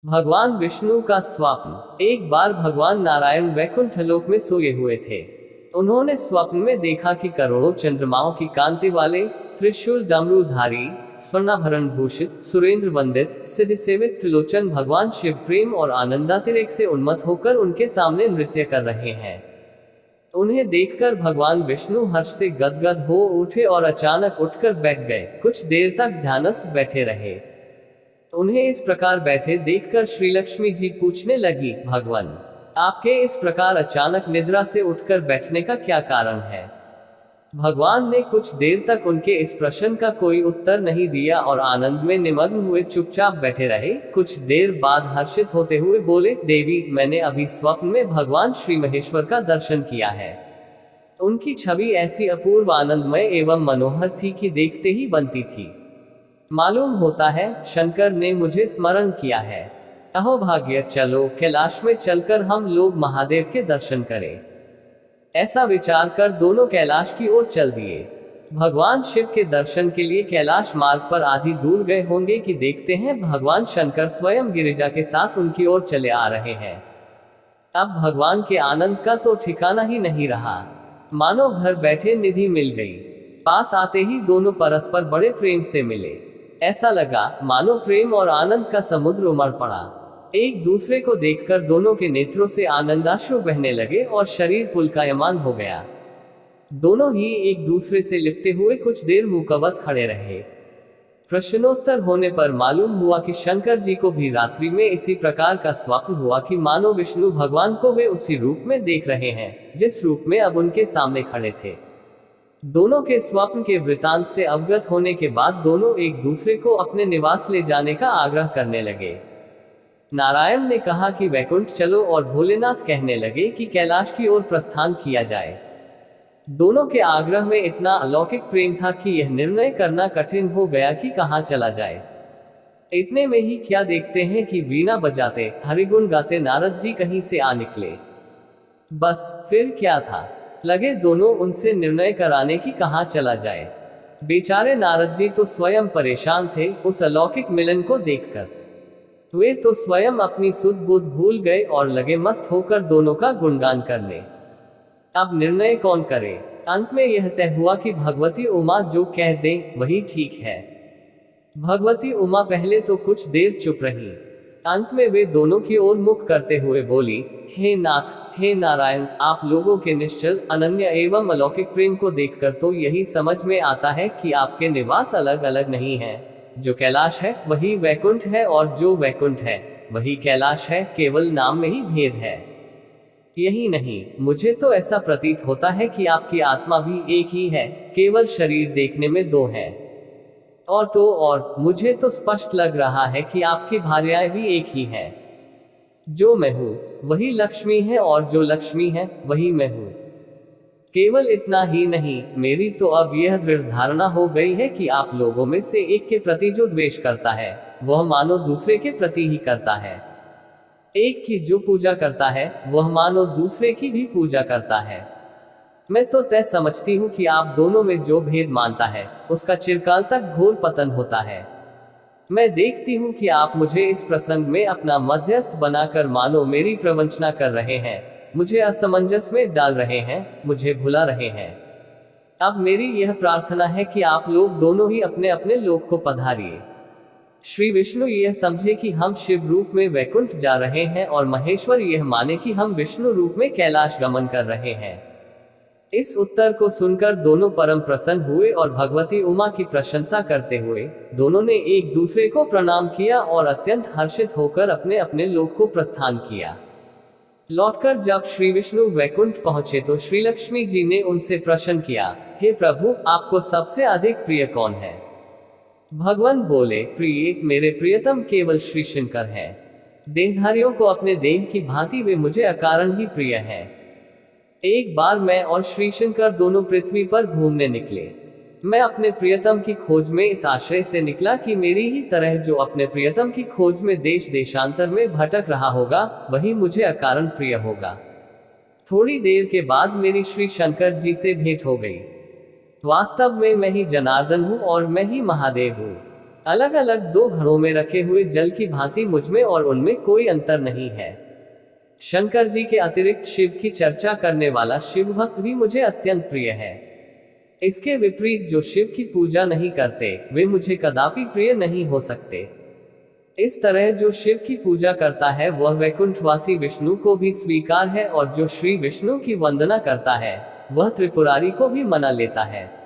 भगवान विष्णु का स्वप्न। एक बार भगवान नारायण वैकुंठ लोक में सोए हुए थे। उन्होंने स्वप्न में देखा कि करोड़ों चंद्रमाओं की कांति वाले, त्रिशूल डमरूधारी, स्वर्णाभरण भूषित, सुरेंद्र वंदित, सिद्ध सेवित त्रिलोचन भगवान शिव प्रेम और आनंदातिरेक से उन्मत्त होकर उनके सामने नृत्य कर रहे हैं। उन्हें देखकर भगवान विष्णु हर्ष से गदगद हो उठे और अचानक उठकर बैठ गए। कुछ देर तक ध्यानस्थ बैठे रहे। उन्हें इस प्रकार बैठे देखकर श्री लक्ष्मी जी पूछने लगी, भगवान, आपके इस प्रकार अचानक निद्रा से उठकर बैठने का क्या कारण है? भगवान ने कुछ देर तक उनके इस प्रश्न का कोई उत्तर नहीं दिया और आनंद में निमग्न हुए चुपचाप बैठे रहे। कुछ देर बाद हर्षित होते हुए बोले, देवी, मैंने अभी स्वप्न में भगवान श्री महेश्वर का दर्शन किया है। उनकी छवि ऐसी अपूर्व, आनंदमय एवं मनोहर थी कि देखते ही बनती थी। मालूम होता है शंकर ने मुझे स्मरण किया है। अहो भाग्य, चलो कैलाश में चलकर हम लोग महादेव के दर्शन करें। ऐसा विचार कर दोनों कैलाश की ओर चल दिए। भगवान शिव के दर्शन के लिए कैलाश मार्ग पर आधी दूर गए होंगे कि देखते हैं भगवान शंकर स्वयं गिरिजा के साथ उनकी ओर चले आ रहे हैं। अब भगवान के आनंद का तो ठिकाना ही नहीं रहा, मानो घर बैठे निधि मिल गई। पास आते ही दोनों परस्पर बड़े प्रेम से मिले। ऐसा लगा मानो प्रेम और आनंद का समुद्र उमड़ पड़ा। एक दूसरे को देखकर दोनों के नेत्रों से आनंदाश्रु बहने लगे और शरीर पुलकायमान हो गया। दोनों ही एक दूसरे से लिपटे हुए कुछ देर मुकव्वत खड़े रहे। प्रश्नोत्तर होने पर मालूम हुआ कि शंकर जी को भी रात्रि में इसी प्रकार का स्वप्न हुआ कि मानो विष्णु भगवान को वे उसी रूप में देख रहे हैं जिस रूप में अब उनके सामने खड़े थे। दोनों के स्वप्न के वृतांत से अवगत होने के बाद दोनों एक दूसरे को अपने निवास ले जाने का आग्रह करने लगे। नारायण ने कहा कि वैकुंठ चलो और भोलेनाथ कहने लगे कि कैलाश की ओर प्रस्थान किया जाए। दोनों के आग्रह में इतना अलौकिक प्रेम था कि यह निर्णय करना कठिन हो गया कि कहाँ चला जाए। इतने में ही क्या देखते हैं कि वीणा बजाते, हरिगुण गाते नारद जी कहीं से आ निकले। बस फिर क्या था, लगे दोनों उनसे निर्णय कराने की कहाँ चला जाए। बेचारे नारद जी तो स्वयं परेशान थे उस अलौकिक मिलन को देखकर। वे तो स्वयं अपनी सुध बुध भूल गए और लगे मस्त होकर दोनों का गुणगान करने। अब निर्णय कौन करे? अंत में यह तय हुआ कि भगवती उमा जो कह दे वही ठीक है। भगवती उमा पहले तो कुछ देर चुप रही। अंत में वे दोनों की ओर मुख करते हुए बोली, हे नाथ, हे नारायण, आप लोगों के निश्चल, अनन्य एवं अलौकिक प्रेम को देखकर तो यही समझ में आता है कि आपके निवास अलग अलग नहीं है। जो कैलाश है वही वैकुंठ है और जो वैकुंठ है वही कैलाश है, केवल नाम में ही भेद है। यही नहीं, मुझे तो ऐसा प्रतीत होता है कि आपकी आत्मा भी एक ही है, केवल शरीर देखने में दो है। और मुझे तो स्पष्ट लग रहा है कि आपकी भार्याएं भी एक ही हैं। जो मैं हूँ वही लक्ष्मी है और जो लक्ष्मी है वही मैं हूँ। केवल इतना ही नहीं, मेरी तो अब यह दृढ़ धारणा हो गई है कि आप लोगों में से एक के प्रति जो द्वेष करता है वह मानो दूसरे के प्रति ही करता है। एक की जो पूजा करता है वह मानो दूसरे की भी पूजा करता है। मैं तो तय समझती हूँ कि आप दोनों में जो भेद मानता है उसका चिरकाल तक घोर पतन होता है। मैं देखती हूँ कि आप मुझे इस प्रसंग में अपना मध्यस्थ बनाकर मानो मेरी प्रवंचना कर रहे हैं, मुझे असमंजस में डाल रहे हैं, मुझे भुला रहे हैं। अब मेरी यह प्रार्थना है कि आप लोग दोनों ही अपने अपने लोक को पधारिए। श्री विष्णु यह समझे कि हम शिव रूप में वैकुंठ जा रहे हैं और महेश्वर यह माने कि हम विष्णु रूप में कैलाश गमन कर रहे हैं। इस उत्तर को सुनकर दोनों परम प्रसन्न हुए और भगवती उमा की प्रशंसा करते हुए दोनों ने एक दूसरे को प्रणाम किया और अत्यंत हर्षित होकर अपने अपने लोक को प्रस्थान किया। लौटकर जब श्री विष्णु वैकुंठ पहुंचे तो श्री लक्ष्मी जी ने उनसे प्रश्न किया, हे प्रभु, आपको सबसे अधिक प्रिय कौन है? भगवान बोले, प्रिय, मेरे प्रियतम केवल श्री शंकर है। देहधारियों को अपने देह की भांति वे मुझे अकारण ही प्रिय है। एक बार मैं और श्री शंकर दोनों पृथ्वी पर घूमने निकले। मैं अपने प्रियतम की खोज में इस आशय से निकला कि मेरी ही तरह जो अपने प्रियतम की खोज में देश देशांतर में भटक रहा होगा वही मुझे अकारण प्रिय होगा। थोड़ी देर के बाद मेरी श्री शंकर जी से भेंट हो गई। वास्तव में मैं ही जनार्दन हूँ और मैं ही महादेव हूँ। अलग अलग दो घड़ों में रखे हुए जल की भांति मुझमें और उनमें कोई अंतर नहीं है। शंकर जी के अतिरिक्त शिव की चर्चा करने वाला शिव भक्त भी मुझे अत्यंत प्रिय है। इसके विपरीत जो शिव की पूजा नहीं करते वे मुझे कदापि प्रिय नहीं हो सकते। इस तरह जो शिव की पूजा करता है वह वैकुंठवासी विष्णु को भी स्वीकार है, और जो श्री विष्णु की वंदना करता है वह त्रिपुरारी को भी मना लेता है।